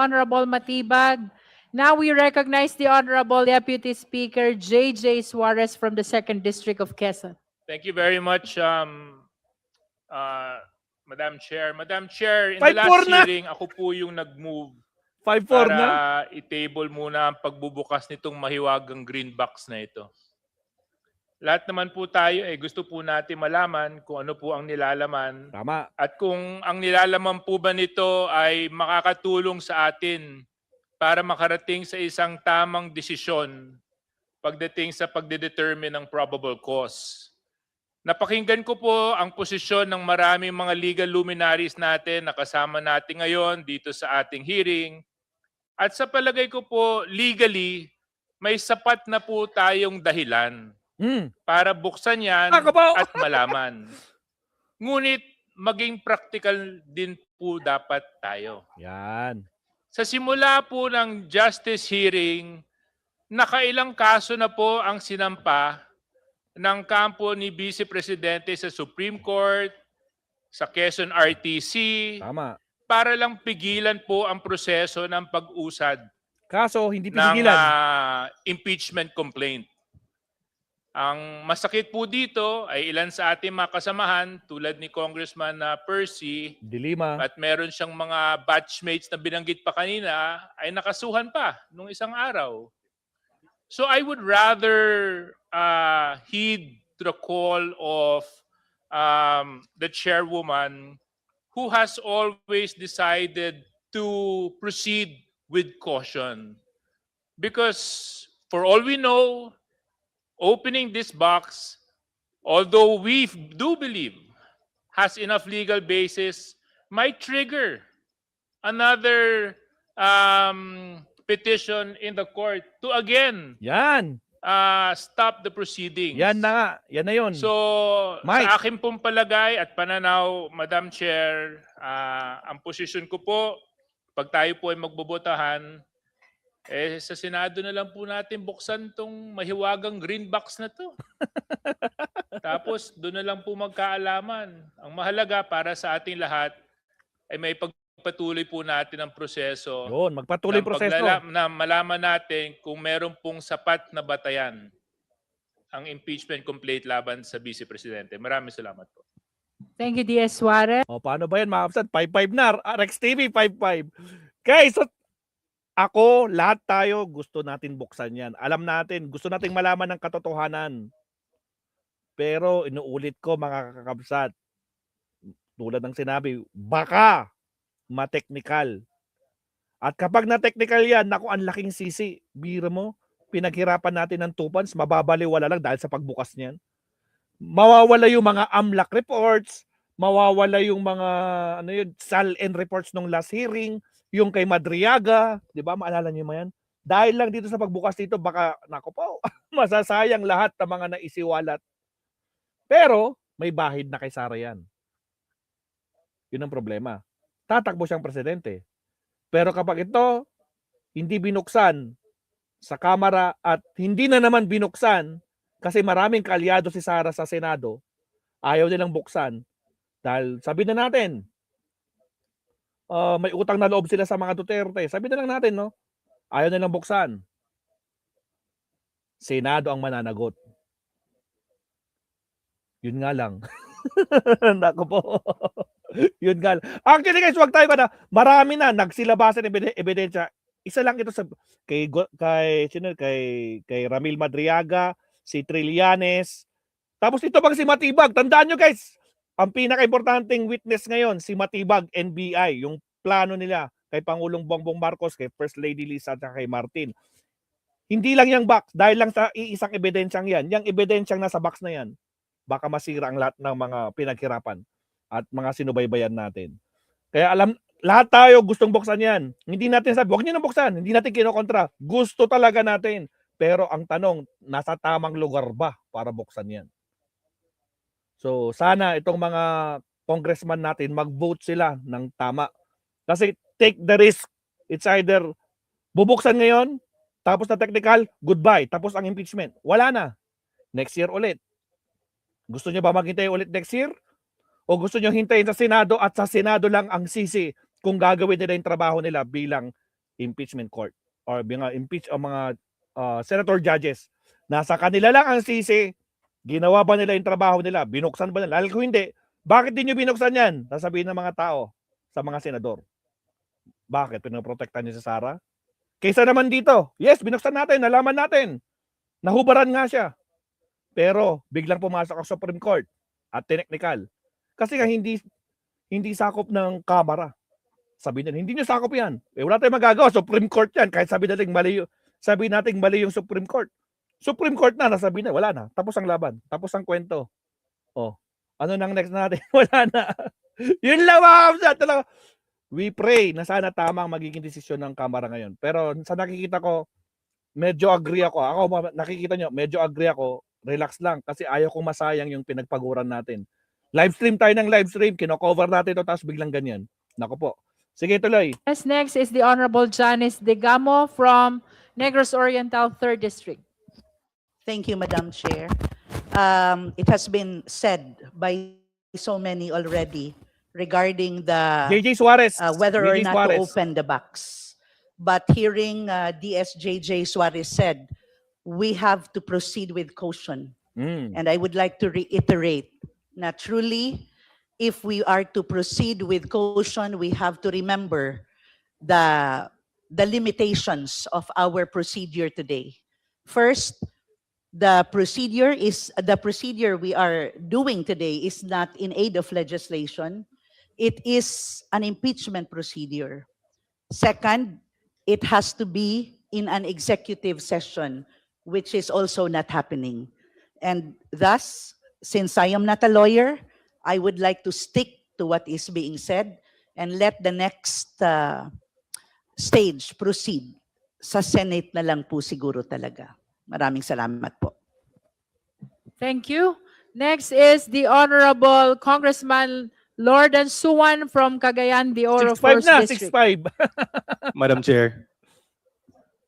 Honorable Matibag. Now we recognize the Honorable Deputy Speaker J.J. Suarez from the 2nd District of Quezon. Thank you very much, Madam Chair. Madam Chair, in the last 5-4 na. hearing, ako po yung nag-move 5-4 na. para i-table muna ang pagbubukas nitong mahiwagang green box na ito. Lahat naman po tayo gusto po natin malaman kung ano po ang nilalaman. Tama. At kung ang nilalaman po ba nito ay makakatulong sa atin para makarating sa isang tamang desisyon pagdating sa pagdedetermine ng probable cause. Napakinggan ko po ang posisyon ng maraming mga legal luminaries natin na kasama natin ngayon dito sa ating hearing. At sa palagay ko po, legally, may sapat na po tayong dahilan para buksan yan at malaman. Ngunit maging practical din po dapat tayo. Yan. Sa simula po ng justice hearing, nakailang kaso na po ang sinampa ng kampo ni Vice Presidente sa Supreme Court, sa Quezon RTC, Tama. para lang pigilan po ang proseso ng pag-usad Kaso, hindi ng pinigilan. impeachment complaint. Ang masakit po dito ay ilan sa ating mga kasamahan tulad ni Congressman Percy Dilima. at meron siyang mga batchmates na binanggit pa kanina ay nakasuhan pa nung isang araw. So I would rather heed the call of the chairwoman who has always decided to proceed with caution. Because for all we know, opening this box, although we do believe has enough legal basis, might trigger another petition in the court to again Yan. stop the proceedings. Yan na nga. Yan na yun. So, Mike. sa akin pong palagay at pananaw, Madam Chair, ang posisyon ko po, pag tayo po ay magbobotahan, sa Senado na lang po natin buksan tong mahiwagang green box na to. Tapos, doon na lang po magkaalaman. Ang mahalaga para sa ating lahat ay may pagpatuloy po natin ang proseso. Yun, magpatuloy proseso. Na malaman natin kung meron pong sapat na batayan ang impeachment complaint laban sa Vice Presidente. Maraming salamat po. Thank you, D.S. Suarez. O, paano ba yan, mga kapsat? 5-5 na. Rex TV, 5-5. Guys, so, ako, lahat tayo gusto natin buksan yan. Alam natin, gusto nating malaman ng katotohanan. Pero inuulit ko, mga kakabsat, tulad ng sinabi, baka ma-technical. At kapag na-technical yan, naku, ang laking sisi. Biro mo, pinaghirapan natin ng 2 months, mababaliwala lang dahil sa pagbukas niyan. Mawawala yung mga AMLAC reports, mawawala yung mga SALN reports nung last hearing, yung kay Madriaga, di ba? Maalala niyo mo yan? Dahil lang dito sa pagbukas dito, baka, naku po, masasayang lahat ng mga naisiwalat. Pero, may bahid na kay Sara yan. Yun ang problema. Tatakbo siyang presidente. Pero kapag ito, hindi binuksan sa Kamara at hindi na naman binuksan kasi maraming kaalyado si Sara sa Senado, ayaw nilang buksan. Dahil sabi na natin, may utang na loob sila sa mga Duterte. Sabi na lang natin, no? Ayaw nilang buksan. Senado ang mananagot. Yun nga lang. Nako po. Yun nga lang. Actually guys, wag tayo na. Marami na nagsilabasan ebidensya. Isa lang ito sa kay Ramil Madriaga, si Trillanes. Tapos ito bang si Matibag? Tandaan nyo guys, ang pinaka-importanting witness ngayon, si Matibag, NBI, yung plano nila kay Pangulong Bongbong Marcos, kay First Lady Lisa at kay Martin. Hindi lang yung box, dahil lang sa iisang ebidensyang yan, yung ebidensyang nasa box na yan, baka masira ang lahat ng mga pinaghirapan at mga sinubaybayan natin. Kaya lahat tayo gustong buksan yan. Hindi natin sabi, huwag niyo nang buksan, hindi natin kinokontra. Gusto talaga natin. Pero ang tanong, nasa tamang lugar ba para buksan yan? So sana itong mga congressman natin mag-vote sila ng tama. Kasi take the risk. It's either bubuksan ngayon, tapos na technical, goodbye. Tapos ang impeachment. Wala na. Next year ulit. Gusto nyo ba maghintay ulit next year? O gusto nyo hintayin sa Senado at sa Senado lang ang sisi kung gagawin nila yung trabaho nila bilang impeachment court or mga senator judges. Nasa kanila lang ang sisi. Ginawa ba nila yung trabaho nila? Binuksan ba nila? Kung hindi, bakit di nyo binuksan yan? Sasabihin ng mga tao sa mga senador. Bakit? Pinoprotektan niyo si Sara? Kaysa naman dito, yes, binuksan natin, nalaman natin. Nahubaran nga siya. Pero biglang pumasok ang Supreme Court at technical. Kasi nga hindi sakop ng Kamara. Sabi nila, hindi nyo sakop yan. Wala tayong magagawa, Supreme Court yan. Kahit sabi natin mali yung Supreme Court. Supreme Court na, nasabi na, wala na. Tapos ang laban, tapos ang kwento. Oh, ano nang next natin? Wala na. Yun lang mga kapsat. Talaga. We pray na sana tama ang magiging desisyon ng Kamara ngayon. Pero sa nakikita ko, medyo agree ako. Nakikita nyo, medyo agree ako. Relax lang kasi ayaw kong masayang yung pinagpaguran natin. Livestream tayo ng livestream, kino-cover natin ito tapos biglang ganyan. Nako po. Sige, tuloy. Yes, next is the Honorable Janice Degamo from Negros Oriental 3rd District. Thank you, Madam Chair. It has been said by so many already regarding the JJ Suarez. whether or JJ not Suarez. to open the box. But hearing DSJJ Suarez said, we have to proceed with caution. And I would like to reiterate na truly, if we are to proceed with caution, we have to remember the limitations of our procedure today. First, the procedure we are doing today is not in aid of legislation. It is an impeachment procedure. Second, it has to be in an executive session, which is also not happening. And thus, since I am not a lawyer, I would like to stick to what is being said and let the next stage proceed. Sa Senate na lang po siguro talaga. Maraming salamat po. Thank you. Next is the Honorable Congressman Lordan Suwan from Cagayan de Oro 6'5" 1st na, District. 6'5". Madam Chair,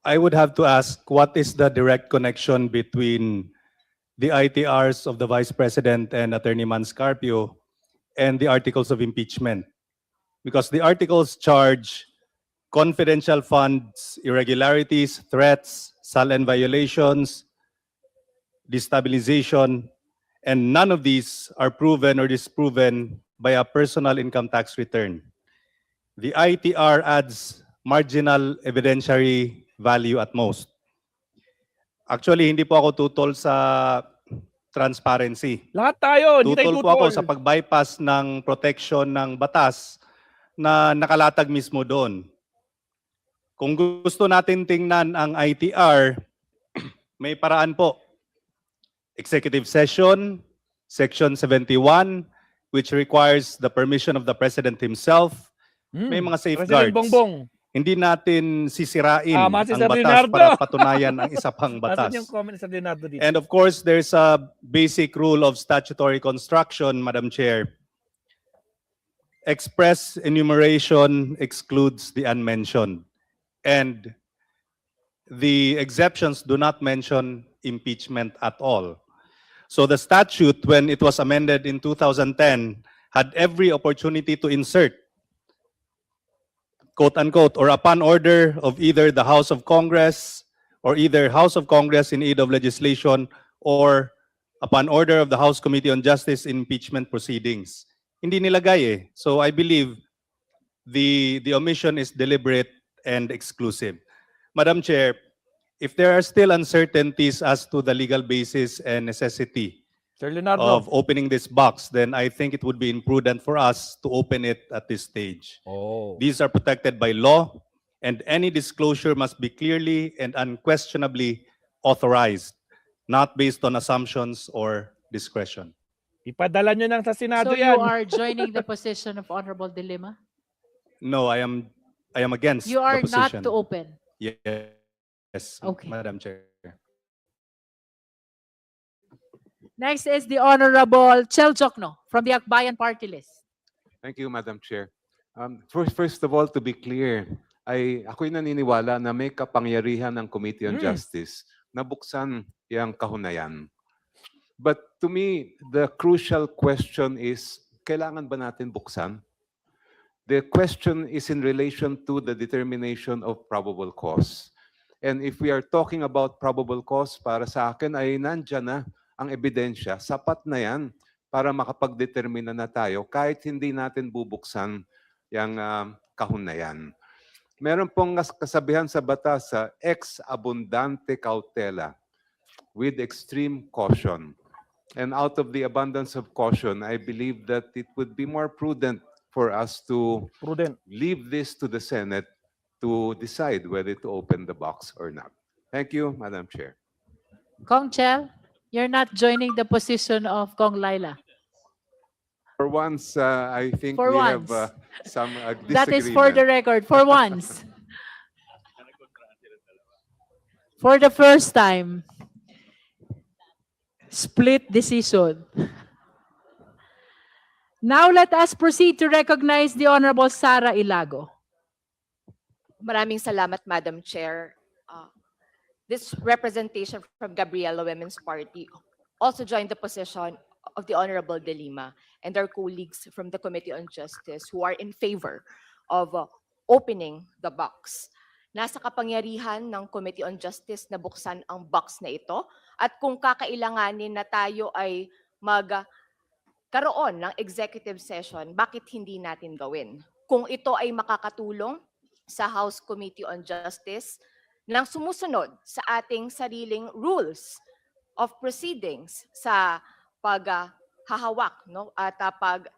I would have to ask what is the direct connection between the ITRs of the Vice President and Attorney Manscarpio and the articles of impeachment? Because the articles charge confidential funds, irregularities, threats, SALN violations, destabilization, and none of these are proven or disproven by a personal income tax return. The ITR adds marginal evidentiary value at most. Actually, hindi po ako tutol sa transparency. Lahat tayo, hindi tayo Tutol po ako tutol. sa pag-bypass ng protection ng batas na nakalatag mismo doon. Kung gusto natin tingnan ang ITR, may paraan po. Executive session, Section 71, which requires the permission of the President himself. May mga President safeguards. Bongbong. Hindi natin sisirain Tama si ang Sir batas Leonardo. para patunayan ang isa pang Nasaan batas. yung comment sa Leonardo dito? And of course, there's a basic rule of statutory construction, Madam Chair. Express enumeration excludes the unmentioned. And the exceptions do not mention impeachment at all. So the statute, when it was amended in 2010, had every opportunity to insert, quote unquote, or upon order of either the House of Congress or either House of Congress in aid of legislation or upon order of the House Committee on Justice in impeachment proceedings. Hindi nilagay eh. So I believe the omission is deliberate and exclusive. Madam Chair, if there are still uncertainties as to the legal basis and necessity Sir Leonardo. of opening this box, then I think it would be imprudent for us to open it at this stage. Oh. These are protected by law, and any disclosure must be clearly and unquestionably authorized, not based on assumptions or discretion. Ipadala nyo nang sa Senado So yan. you are joining the position of Honorable De Lima? No, I am against You are the not position. to open. Yes, Okay. Madam Chair. Next is the Honorable Chel Jokno from the Akbayan Party List. Thank you, Madam Chair. First of all, to be clear, ako'y naniniwala na may kapangyarihan ng Committee on Justice na buksan yung kahunayan. But to me, the crucial question is, kailangan ba natin buksan? The question is in relation to the determination of probable cause. And if we are talking about probable cause, para sa akin ay nandyan na ang ebidensya. Sapat na yan para makapag-determine na tayo kahit hindi natin bubuksan yung kahon na yan. Meron pong kasabihan sa batas sa ex abundante cautela, with extreme caution. And out of the abundance of caution, I believe that it would be more prudent for us to Prudent. leave this to the Senate to decide whether to open the box or not. Thank you, Madam Chair. Kong Chel, you're not joining the position of Kong Laila. For once, I think For we have once. some That is for the disagreement. record, for once. For the first time. Split decision. Now let us proceed to recognize the Honorable Sara Ilago. Maraming salamat, Madam Chair. This representation from Gabriela Women's Party also joined the position of the Honorable De Lima and their colleagues from the Committee on Justice who are in favor of opening the box. Nasa kapangyarihan ng Committee on Justice na buksan ang box na ito at kung kakailanganin na tayo ay magkaroon ng executive session, bakit hindi natin gawin? Kung ito ay makakatulong sa House Committee on Justice nang sumusunod sa ating sariling rules of proceedings sa paghahawak at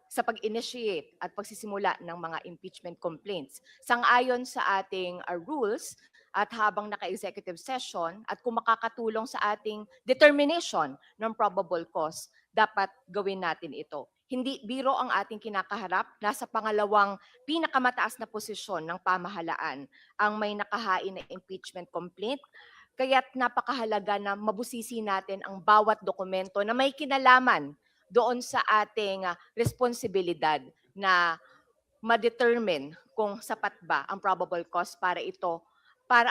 sa pag-initiate at pagsisimula ng mga impeachment complaints. Sang-ayon sa ating rules at habang naka-executive session at kung makakatulong sa ating determination ng probable cause, dapat gawin natin ito. Hindi biro ang ating kinakaharap, nasa pangalawang pinakamataas na posisyon ng pamahalaan ang may nakahain na impeachment complaint. Kaya't napakahalaga na mabusisi natin ang bawat dokumento na may kinalaman doon sa ating responsibilidad na ma-determine kung sapat ba ang probable cause para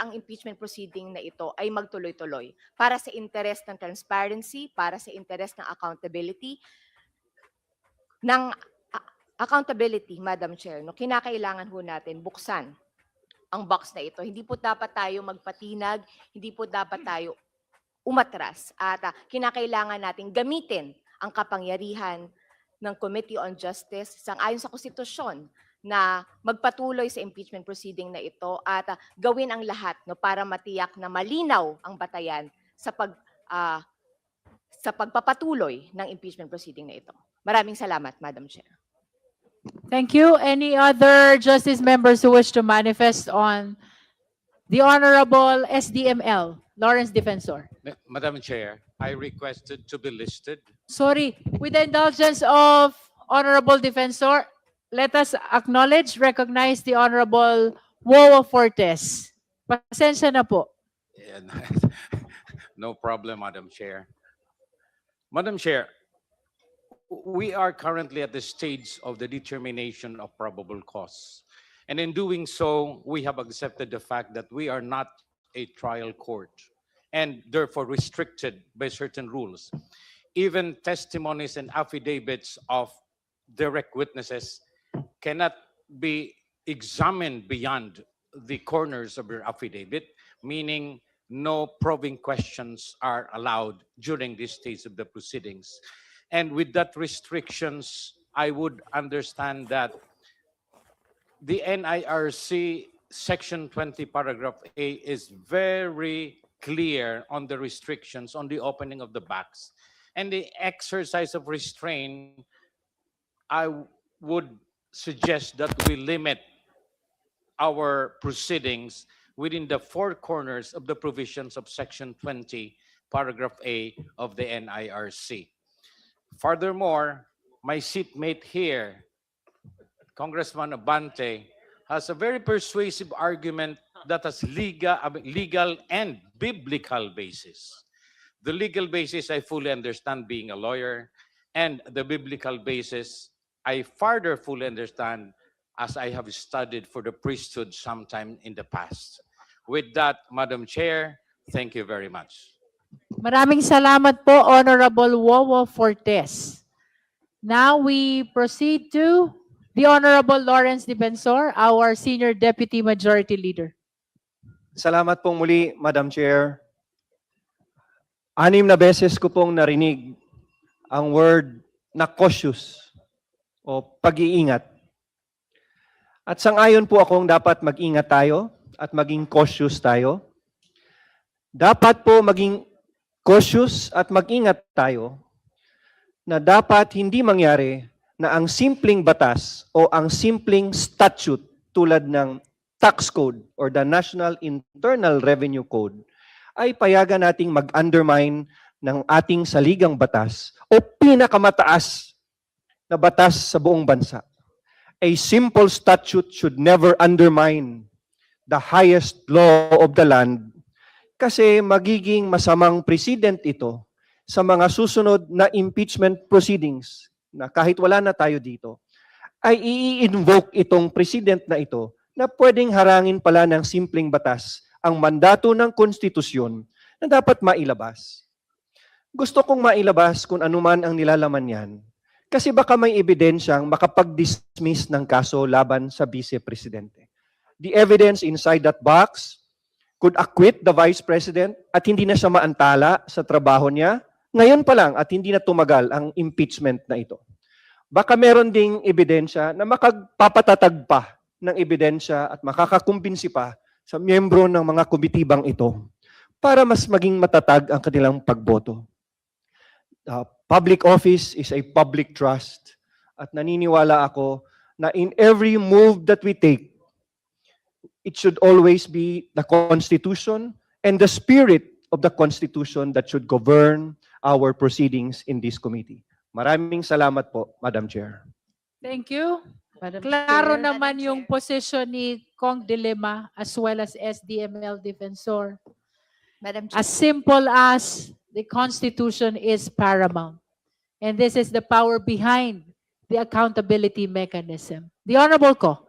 ang impeachment proceeding na ito ay magtuloy-tuloy. Para sa interest ng transparency, para sa interest ng accountability, Madam Chair, no, kinakailangan ho natin buksan ang box na ito. Hindi po dapat tayo magpatinag, hindi po dapat tayo umatras at kinakailangan natin gamitin ang kapangyarihan ng Committee on Justice sang-ayon sa konstitusyon na magpatuloy sa impeachment proceeding na ito at gawin ang lahat no, para matiyak na malinaw ang batayan sa pagpapatuloy ng impeachment proceeding na ito. Maraming salamat, Madam Chair. Thank you. Any other justice members who wish to manifest on the Honorable SDML, Lawrence Defensor? Madam Chair, I requested to be listed. Sorry, with the indulgence of Honorable Defensor, let us acknowledge, recognize the Honorable Woa Fortes. Pasensya na po. And no problem, Madam Chair. Madam Chair, we are currently at the stage of the determination of probable cause. And in doing so, we have accepted the fact that we are not a trial court and therefore restricted by certain rules. Even testimonies and affidavits of direct witnesses cannot be examined beyond the corners of your affidavit, meaning no probing questions are allowed during this stage of the proceedings. And with that restrictions, I would understand that the NIRC Section 20, Paragraph A is very clear on the restrictions on the opening of the box. And the exercise of restraint, I would suggest that we limit our proceedings within the four corners of the provisions of Section 20, Paragraph A of the NIRC. Furthermore, my seatmate here, Congressman Abante, has a very persuasive argument that has legal and biblical basis. The legal basis, I fully understand being a lawyer, and the biblical basis, I further fully understand as I have studied for the priesthood sometime in the past. With that, Madam Chair, thank you very much. Maraming salamat po, Honorable Wowo Fortes. Now we proceed to The Honorable Lawrence Defensor, our Senior Deputy Majority Leader. Salamat pong muli, Madam Chair. 6 na beses ko pong narinig ang word na cautious o pag-iingat. At sang-ayon po akong dapat mag-ingat tayo at maging cautious tayo. Dapat po maging cautious at mag-ingat tayo na dapat hindi mangyari na ang simpleng batas o ang simpleng statute tulad ng tax code or the National Internal Revenue Code ay payagan nating mag-undermine ng ating saligang batas o pinakamataas na batas sa buong bansa. A simple statute should never undermine the highest law of the land kasi magiging masamang precedent ito sa mga susunod na impeachment proceedings na kahit wala na tayo dito, ay i-invoke itong precedent na ito na pwedeng harangin pala ng simpleng batas ang mandato ng konstitusyon na dapat mailabas. Gusto kong mailabas kung anuman ang nilalaman yan kasi baka may ebidensyang makapag-dismiss ng kaso laban sa vice-presidente. The evidence inside that box could acquit the Vice President at hindi na siya maantala sa trabaho niya ngayon pa lang at hindi na tumagal ang impeachment na ito. Baka meron ding ebidensya na makagpapatatag pa ng ebidensya at makakakumbinsi pa sa miyembro ng mga komitibang ito para mas maging matatag ang kanilang pagboto. Public office is a public trust at naniniwala ako na in every move that we take, it should always be the Constitution and the spirit of the Constitution that should govern our proceedings in this committee. Maraming salamat po, Madam Chair. Thank you. Madam Klaro Chair. naman yung position ni Kong Dilema as well as SDML Defensor. Madam As simple as the Constitution is paramount. And this is the power behind the accountability mechanism. The Honorable Ko.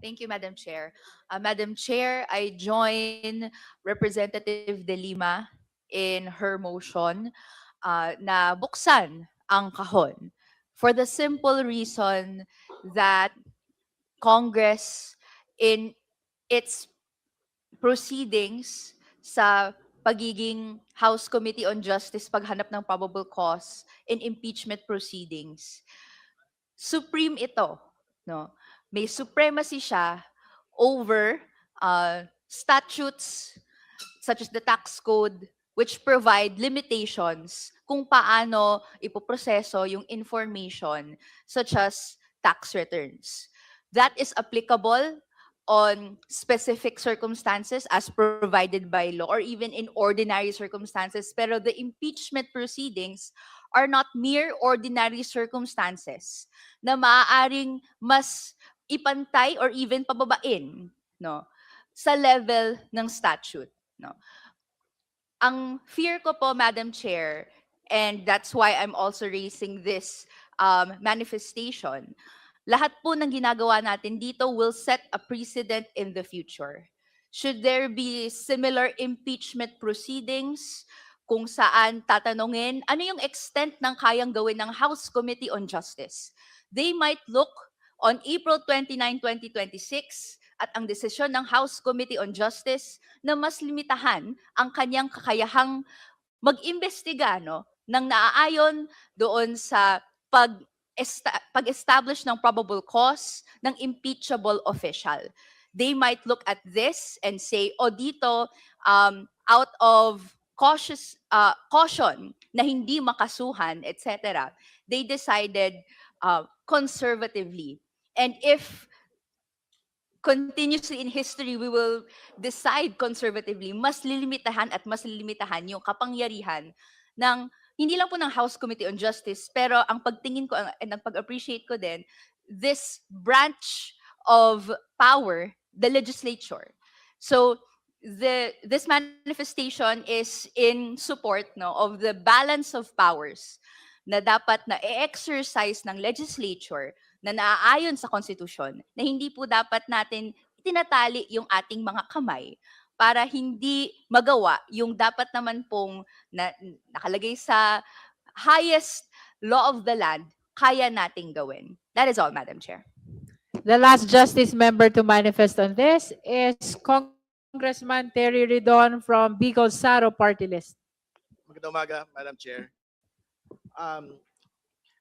Thank you, Madam Chair. Madam Chair, I join Representative De Lima in her motion na buksan ang kahon for the simple reason that Congress in its proceedings sa pagiging House Committee on Justice paghanap ng probable cause in impeachment proceedings, supreme ito, no? May supremacy siya over statutes such as the tax code which provide limitations kung paano ipoproseso yung information such as tax returns. That is applicable on specific circumstances as provided by law or even in ordinary circumstances. Pero the impeachment proceedings are not mere ordinary circumstances na maaaring mas ipantay or even pababain, no, sa level ng statute, no. Ang fear ko po, Madam Chair, and that's why I'm also raising this manifestation, lahat po ng ginagawa natin dito will set a precedent in the future. Should there be similar impeachment proceedings kung saan tatanungin ano yung extent ng kayang gawin ng House Committee on Justice, they might look on April 29, 2026 at ang desisyon ng House Committee on Justice na mas limitahan ang kanyang kakayahang mag-imbestiga, no, ng naaayon doon sa pag-establish ng probable cause ng impeachable official. They might look at this and say, o dito, out of caution na hindi makasuhan, etc., they decided conservatively. And if continuously in history, we will decide conservatively, mas lilimitahan at mas lilimitahan yung kapangyarihan ng, hindi lang po ng House Committee on Justice, pero ang pagtingin ko and ang pag-appreciate ko din, this branch of power, the legislature. So, this manifestation is in support, no, of the balance of powers na dapat na i-exercise ng legislature na naaayon sa konstitusyon, na hindi po dapat natin itinatali yung ating mga kamay para hindi magawa yung dapat naman pong nakalagay sa highest law of the land, kaya nating gawin. That is all, Madam Chair. The last Justice member to manifest on this is Congressman Terry Ridon from Bicol Saro Party List. Magandang umaga, Madam Chair.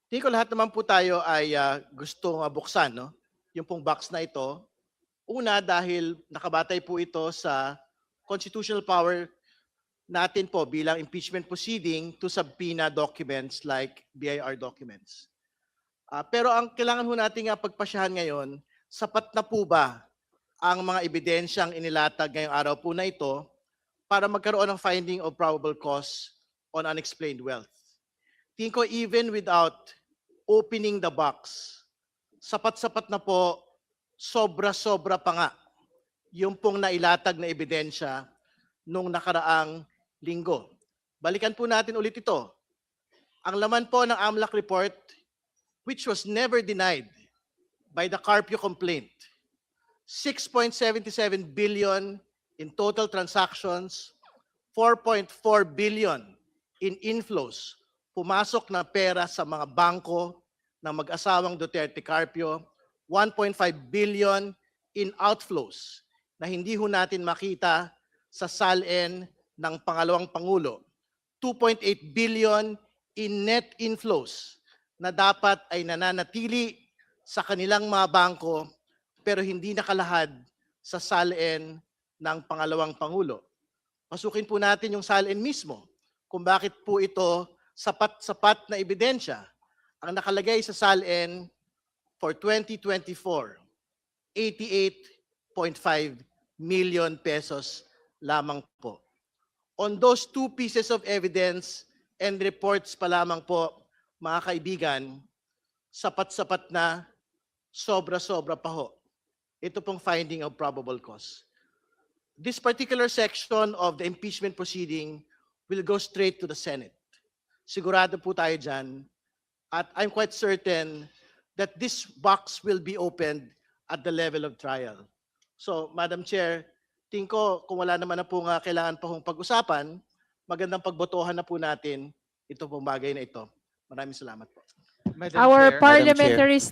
Tingin ko lahat naman po tayo ay gusto buksan, no? Yung pong box na ito. Una, dahil nakabatay po ito sa constitutional power natin po bilang impeachment proceeding to subpoena documents like BIR documents. Pero ang kailangan po natin pagpasyahan ngayon, sapat na po ba ang mga ebidensyang inilatag ngayong araw po na ito para magkaroon ng finding of probable cause on unexplained wealth? Tingin ko even without opening the box, sapat-sapat na po, sobra-sobra pa nga yung pong nailatag na ebidensya nung nakaraang linggo. Balikan po natin ulit ito. Ang laman po ng AMLAC report, which was never denied by the Carpio complaint, 6.77 billion in total transactions, 4.4 billion in inflows, pumasok na pera sa mga bangko ng mag-asawang Duterte Carpio, 1.5 billion in outflows na hindi ho natin makita sa SALN ng pangalawang Pangulo, 2.8 billion in net inflows na dapat ay nananatili sa kanilang mga bangko pero hindi nakalahad sa SALN ng pangalawang Pangulo. Pasukin po natin yung SALN mismo kung bakit po ito sapat-sapat na ebidensya. Ang nakalagay sa SALN for 2024, 88.5 million pesos lamang po. On those two pieces of evidence and reports pa lamang po, mga kaibigan, sapat-sapat na, sobra-sobra pa ho. Ito pong finding of probable cause. This particular section of the impeachment proceeding will go straight to the Senate. Sigurado po tayo dyan. At I'm quite certain that this box will be opened at the level of trial. So, Madam Chair, tingin ko kung wala naman na po nga kailangan pa hong pag-usapan, magandang pagbotohan na po natin ito pong bagay na ito. Maraming salamat po. Our parliamentary